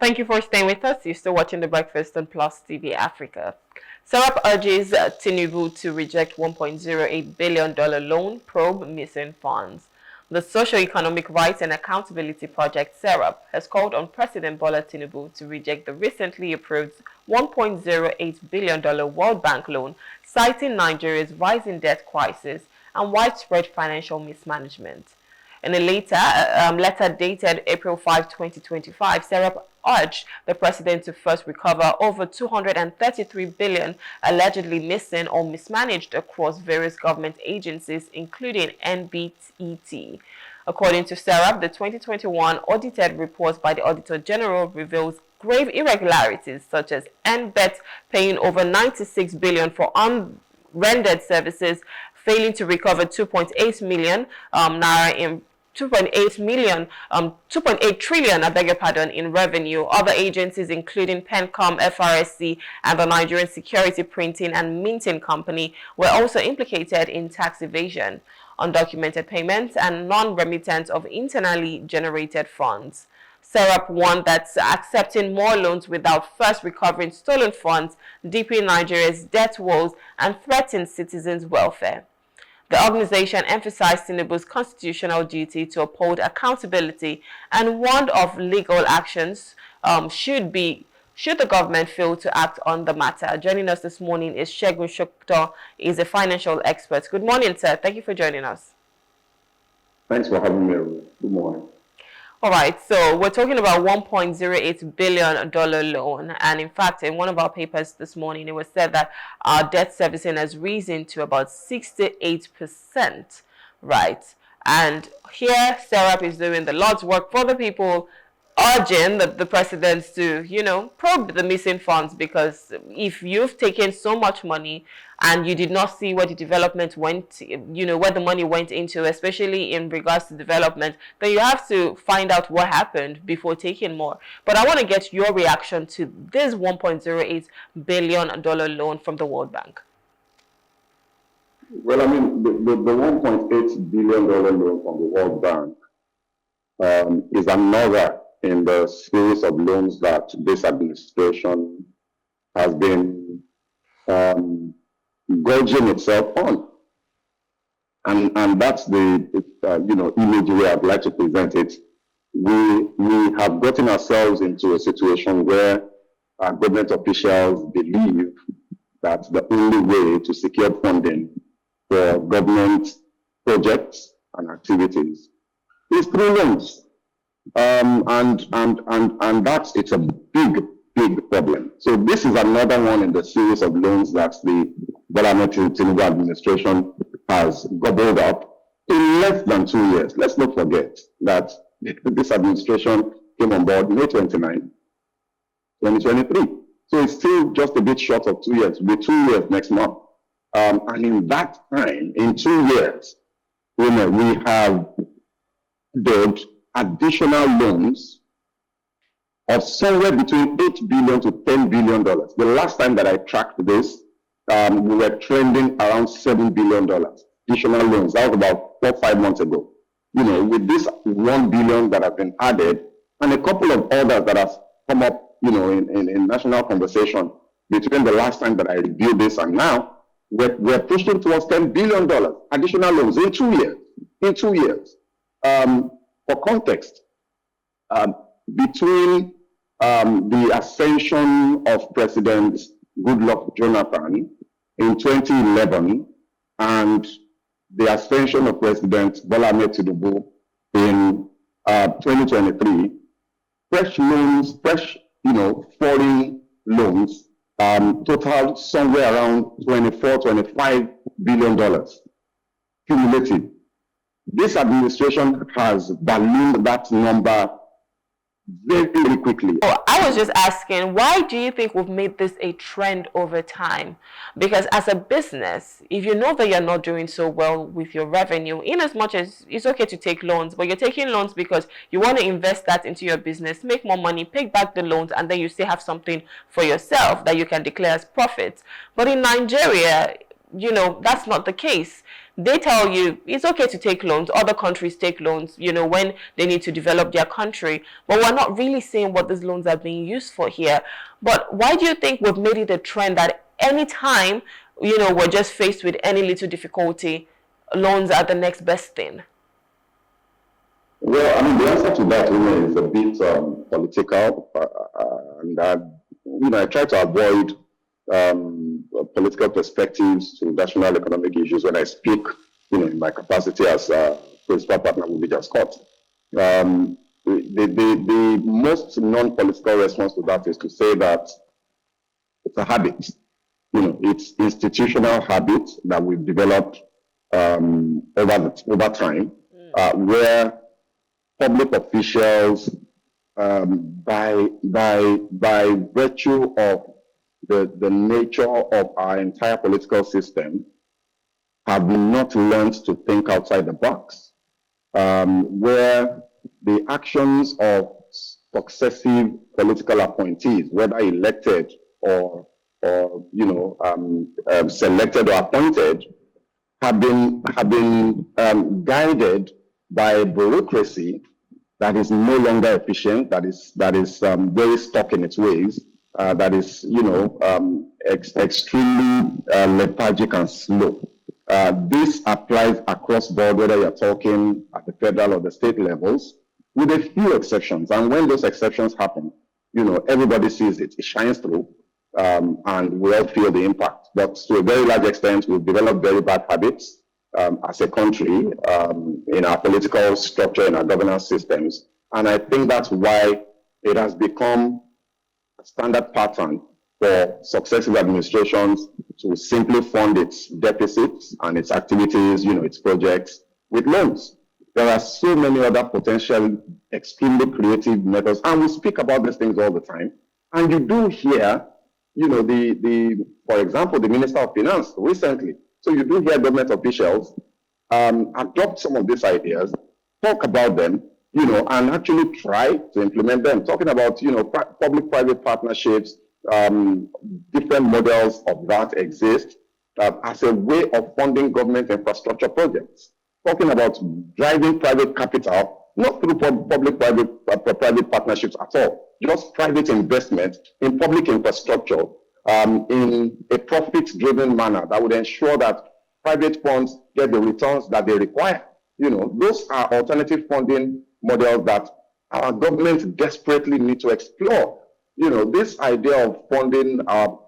Thank you for staying with us. You're still watching The Breakfast on Plus TV Africa. Serap urges Tinubu to reject $1.08 billion loan, probe missing funds. The Socio-Economic Rights and Accountability Project, Serap, has called on President Bola Tinubu to reject the recently approved $1.08 billion World Bank loan, citing Nigeria's rising debt crisis and widespread financial mismanagement. In a letter dated April 5, 2025, Serap urged the president to first recover over $233 billion allegedly missing or mismanaged across various government agencies, including NBTET. According to Serap, the 2021 audited report by the Auditor General reveals grave irregularities such as NBET paying over $96 billion for unrendered services, failing to recover 2.8 million naira in 2.8 trillion, I beg your pardon, in revenue. Other agencies, including PENCOM, FRSC, and the Nigerian Security Printing and Minting Company, were also implicated in tax evasion, undocumented payments, and non-remittance of internally generated funds. Serap warned that accepting more loans without first recovering stolen funds deepen Nigeria's debt woes and threaten citizens' welfare. The organization emphasized Tinubu's constitutional duty to uphold accountability and warned of legal actions should the government fail to act on the matter. Joining us this morning is Segun. Is a financial expert. Good morning, sir. Thank you for joining us. Thanks for having me. Good morning. All right, so we're talking about $1.08 billion loan. And in fact, in one of our papers this morning, it was said that our debt servicing has risen to about 68%, right? And here, Serap is doing the Lord's work for the people, urging the president to, probe the missing funds, because if you've taken so much money and you did not see where the development went, where the money went into, especially in regards to development, then you have to find out what happened before taking more. But I want to get your reaction to this $1.08 billion loan from the World Bank. Well, I mean, the $1.8 billion loan from the World Bank is another in the series of loans that this administration has been gorging itself on. And that's the image way I'd like to present it. We have gotten ourselves into a situation where our government officials believe that the only way to secure funding for government projects and activities is through loans. And it's a big problem. So this is another one in the series of loans that the Bola Tinubu administration has gobbled up in less than 2 years. Let's not forget that this administration came on board May 29, 2023. So it's still just a bit short of 2 years. It'll be 2 years next month. And in that time, in 2 years, we have done additional loans of somewhere between $8 billion to $10 billion. The last time that I tracked this, we were trending around $7 billion additional loans. That was about 4 or 5 months ago. With this $1 billion that has been added, and a couple of others that have come up, in national conversation between the last time that I reviewed this and now, we're pushing towards $10 billion additional loans in 2 years. In 2 years. For context, between the ascension of President Goodluck Jonathan in 2011 and the ascension of President Bola Tinubu in 2023, foreign loans totaled somewhere around $25 billion cumulative. This administration has ballooned that number very, very quickly. Oh, I was just asking, why do you think we've made this a trend over time? Because as a business, if you know that you're not doing so well with your revenue, in as much as it's okay to take loans, but you're taking loans because you want to invest that into your business, make more money, pay back the loans, and then you still have something for yourself that you can declare as profits. But in Nigeria, that's not the case. They tell you it's okay to take loans. Other countries take loans, when they need to develop their country. But we're not really saying what these loans are being used for here. But why do you think we've made it a trend that anytime, we're just faced with any little difficulty, loans are the next best thing? Well, I mean, the answer to that is a bit political, and I try to avoid political perspectives to national economic issues when I speak, in my capacity as principal partner with Media Scott. The most non-political response to that is to say that it's a habit. It's institutional habit that we've developed over time, where public officials, by virtue of the nature of our entire political system, have not learned to think outside the box, where the actions of successive political appointees, whether elected or selected or appointed, have been guided by a bureaucracy that is no longer efficient, that is very stuck in its ways, that is extremely lethargic and slow. This applies across board, whether you're talking at the federal or the state levels, with a few exceptions. And when those exceptions happen, everybody sees it, it shines through, and we all feel the impact. But to a very large extent, we've developed very bad habits as a country, in our political structure, in our governance systems. And I think that's why it has become a standard pattern for successive administrations to simply fund its deficits and its activities, its projects with loans. There are so many other potential extremely creative methods, and we speak about these things all the time. And you do hear, for example, the Minister of Finance recently. So you do hear government officials adopt some of these ideas, talk about them, and actually try to implement them. Talking about, public-private partnerships, different models of that exist as a way of funding government infrastructure projects. Talking about driving private capital, not through public-private partnerships at all, just private investment in public infrastructure, in a profit-driven manner that would ensure that private funds get the returns that they require. Those are alternative funding models that our government desperately need to explore. This idea of funding our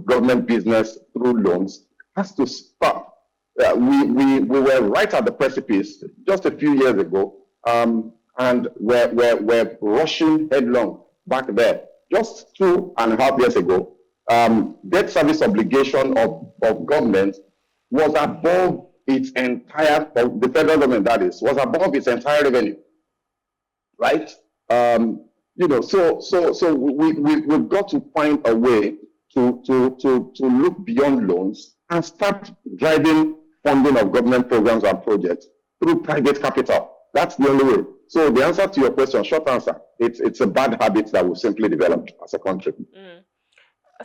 government business through loans has to stop. We were right at the precipice just a few years ago, and we're rushing headlong back there. Just 2.5 years ago, debt service obligation of government was above its entire, the federal government that is, was above its entire revenue, right? So we've got to find a way to look beyond loans and start driving funding of government programs and projects through private capital. That's the only way. So the answer to your question, short answer, it's a bad habit that we've simply developed as a country. Mm.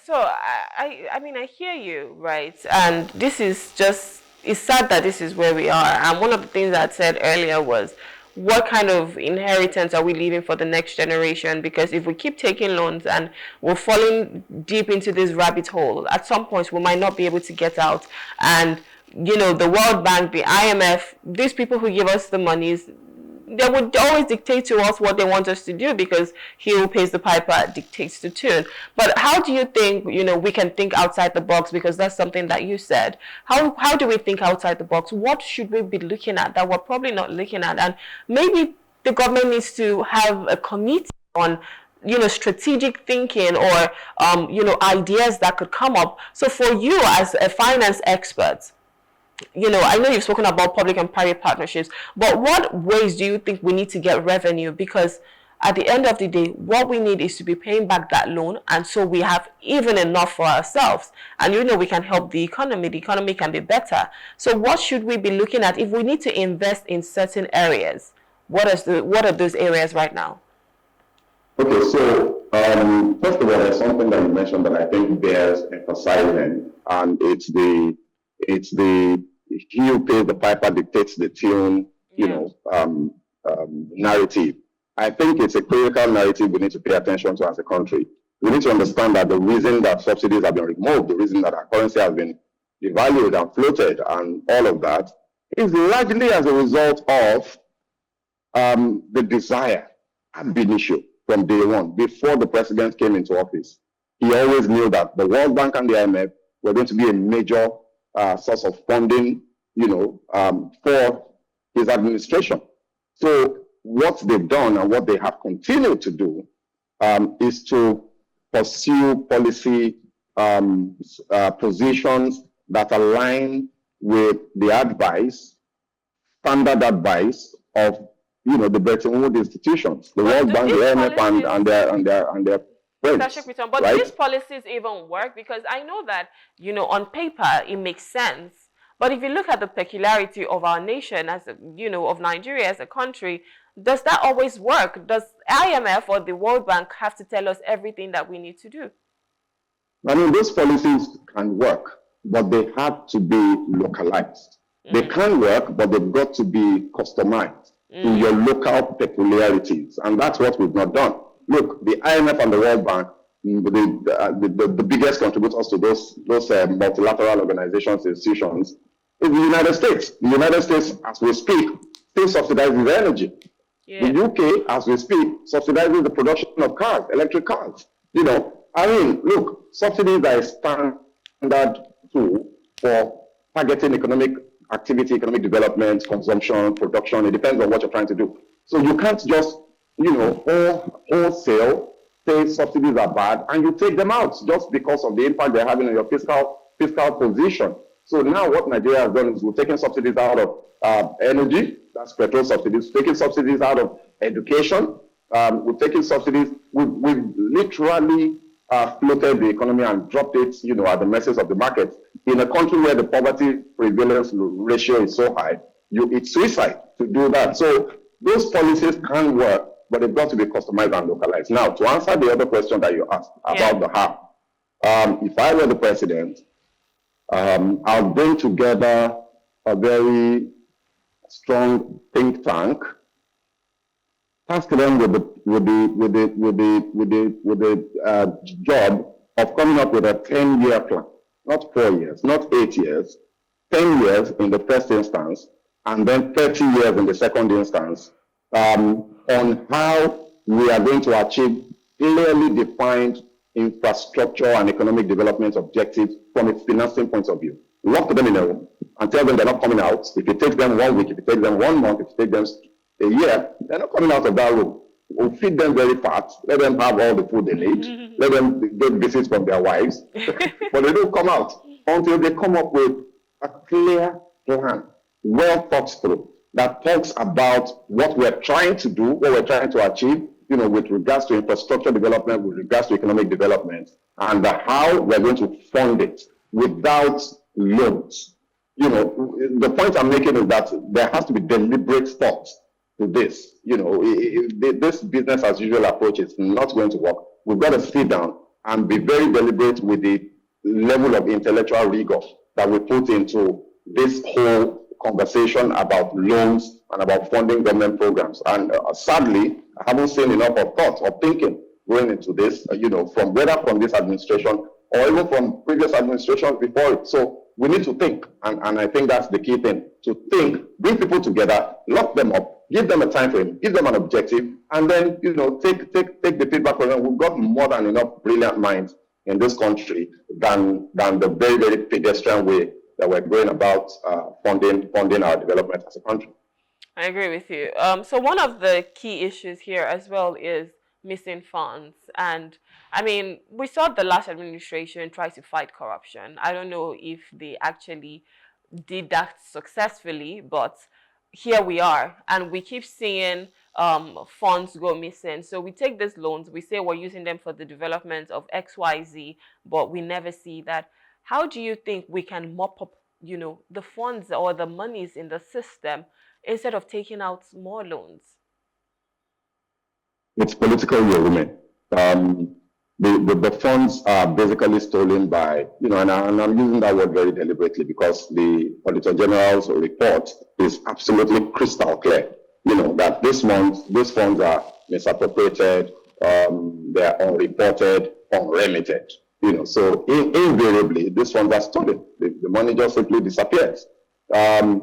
So I mean, I hear you, right? And this is just, it's sad that this is where we are. And one of the things I said earlier was, what kind of inheritance are we leaving for the next generation? Because if we keep taking loans and we're falling deep into this rabbit hole, at some point we might not be able to get out. And, the World Bank, the IMF, these people who give us the monies, they would always dictate to us what they want us to do, because he who pays the piper dictates the tune. But how do you think, we can think outside the box? Because that's something that you said. How do we think outside the box? What should we be looking at that we're probably not looking at? And maybe the government needs to have a committee on, strategic thinking, or, ideas that could come up. So for you as a finance expert, I know you've spoken about public and private partnerships, but what ways do you think we need to get revenue? Because at the end of the day, what we need is to be paying back that loan, and so we have even enough for ourselves. And we can help the economy can be better. So what should we be looking at if we need to invest in certain areas? What are those areas right now? Okay, so first of all, there's something that you mentioned that I think bears emphasizing, and it's the It's the he who pays the piper dictates the tune, narrative. I think it's a critical narrative we need to pay attention to as a country. We need to understand that the reason that subsidies have been removed, the reason that our currency has been devalued and floated and all of that is largely as a result of the desire ab initio from day one, before the president came into office. He always knew that the World Bank and the IMF were going to be a major source of funding, for his administration. So what they've done and what they have continued to do is to pursue policy positions that align with the advice, standard advice of the Bretton Woods institutions, the World Bank, the IMF, and their friends. But do these policies even work? Because I know that on paper it makes sense, but if you look at the peculiarity of our nation as of Nigeria as a country, does that always work? Does IMF or the World Bank have to tell us everything that we need to do? I mean, those policies can work, but they have to be localized. They can work, but they've got to be customized to your local peculiarities. And that's what we've not done. Look, the IMF and the World Bank, the biggest contributors to those multilateral organizations, institutions, is the United States. The United States, as we speak, still subsidizes energy. Yeah. The UK, as we speak, subsidizes the production of cars, electric cars. I mean, look, subsidies are a standard tool for targeting economic activity, economic development, consumption, production. It depends on what you're trying to do. So you can't just, wholesale say subsidies are bad and you take them out just because of the impact they're having on your fiscal position. So now what Nigeria has done is we're taking subsidies out of energy, that's petrol subsidies, taking subsidies out of education, we're taking subsidies, we've literally floated the economy and dropped it, at the mercy of the market. In a country where the poverty prevalence ratio is so high, it's suicide to do that. So those policies can work, but they've got to be customized and localized. Now, to answer the other question that you asked about the how, if I were the president, I'll bring together a very strong think tank, task them with the job of coming up with a 10-year plan, not 4 years, not 8 years, 10 years in the first instance, and then 30 years in the second instance, on how we are going to achieve clearly defined infrastructure and economic development objectives from a financing point of view. Lock them in a room and tell them they're not coming out. If it takes them 1 week, if it takes them 1 month, if it takes them a year, they're not coming out of that room. We'll feed them very fat, let them have all the food they need, let them get visits from their wives, but they don't come out until they come up with a clear plan, well thought through, that talks about what we're trying to do, what we're trying to achieve, with regards to infrastructure development, with regards to economic development, and how we're going to fund it without loans. The point I'm making is that there has to be deliberate thought to this. This business as usual approach is not going to work. We've got to sit down and be very deliberate with the level of intellectual rigor that we put into this whole conversation about loans and about funding government programs. And sadly, I haven't seen enough of thought or thinking going into this, from whether from this administration or even from previous administrations before it. So we need to think, and I think that's the key thing, to think, bring people together, lock them up, give them a time frame, give them an objective, and then, take the feedback from them. We've got more than enough brilliant minds in this country than the very, very pedestrian way that we're going about funding our development as a country. I agree with you. So one of the key issues here as well is missing funds. And I mean, we saw the last administration try to fight corruption. I don't know if they actually did that successfully, but here we are, and we keep seeing funds go missing. So we take these loans, we say we're using them for the development of XYZ, but we never see that. How do you think we can mop up, the funds or the monies in the system instead of taking out more loans? It's political will, women. the funds are basically stolen by, and I'm using that word very deliberately because the Auditor General's report is absolutely crystal clear, that this month, these funds are misappropriated, they're unreported, unremitted, so invariably, these funds are stolen. The money just simply disappears. And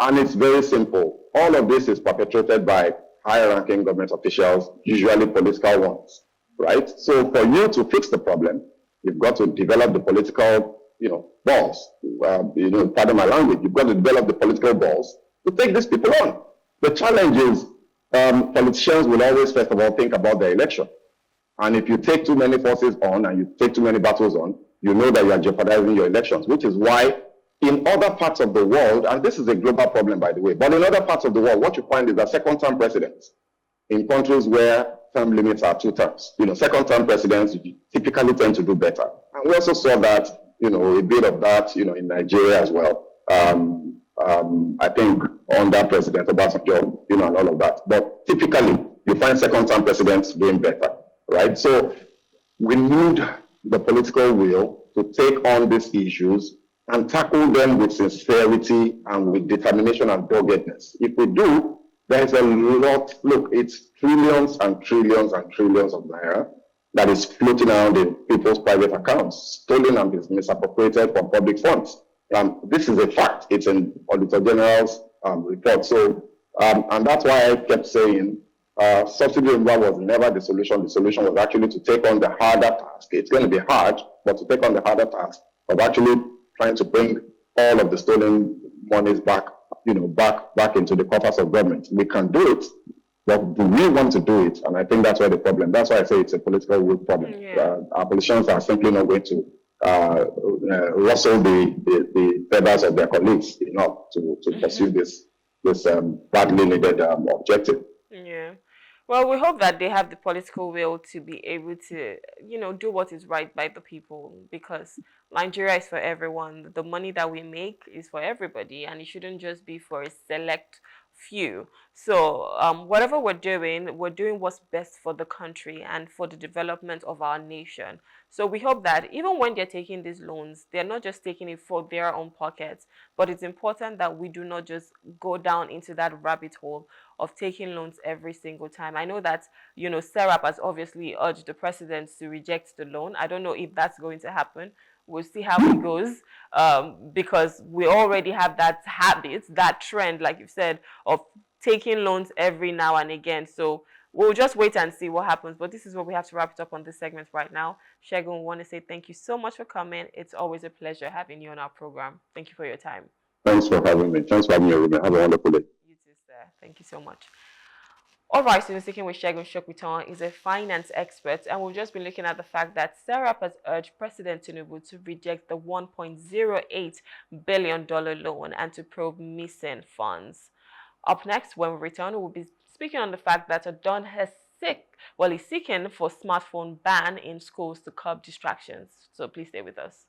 it's very simple. All of this is perpetrated by high-ranking government officials, usually political ones, right? So for you to fix the problem, you've got to develop the political, balls. Pardon my language. You've got to develop the political balls to take these people on. The challenge is politicians will always, first of all, think about their election. And if you take too many forces on and you take too many battles on, you know that you are jeopardizing your elections, which is why in other parts of the world, and this is a global problem, by the way, but in other parts of the world, what you find is that second-term presidents in countries where term limits are 2 terms, second-term presidents typically tend to do better. And we also saw that, a bit of that, in Nigeria as well. I think under President Obasanjo, and all of that. But typically, you find second-term presidents doing better, right? So we need the political will to take on these issues and tackle them with sincerity and with determination and doggedness. If we do, there's a lot, look, it's trillions and trillions and trillions of naira that is floating around in people's private accounts, stolen and misappropriated from public funds. This is a fact. It's in Auditor General's report. So, and that's why I kept saying subsidy removal was never the solution. The solution was actually to take on the harder task. It's going to be hard, but to take on the harder task of actually trying to bring all of the stolen monies back, back into the coffers of government. We can do it, but do we want to do it? And I think that's why the problem. That's why I say it's a political will problem. Yeah. Our politicians are simply not going to rustle the feathers of their colleagues enough to pursue this badly needed objective. Yeah. Well, we hope that they have the political will to be able to, do what is right by the people, because Nigeria is for everyone. The money that we make is for everybody, and it shouldn't just be for a select few. So whatever we're doing what's best for the country and for the development of our nation. So we hope that even when they're taking these loans, they're not just taking it for their own pockets, but it's important that we do not just go down into that rabbit hole of taking loans every single time. I know that, Serap has obviously urged the president to reject the loan. I don't know if that's going to happen. We'll see how it goes, because we already have that habit, that trend, like you said, of taking loans every now and again. So we'll just wait and see what happens. But this is what we have to wrap it up on this segment right now. Segun, we want to say thank you so much for coming. It's always a pleasure having you on our program. Thank you for your time. Thanks for having me. Thanks for having me, Ruben. Have a wonderful day. You too, sir. Thank you so much. All right, so we're speaking with Segun Sopitan. Is a finance expert, and we've just been looking at the fact that Serap has urged President Tinubu to reject the $1.08 billion loan and to probe missing funds. Up next, when we return, we'll be speaking on the fact that Adon is seeking for smartphone ban in schools to curb distractions. So please stay with us.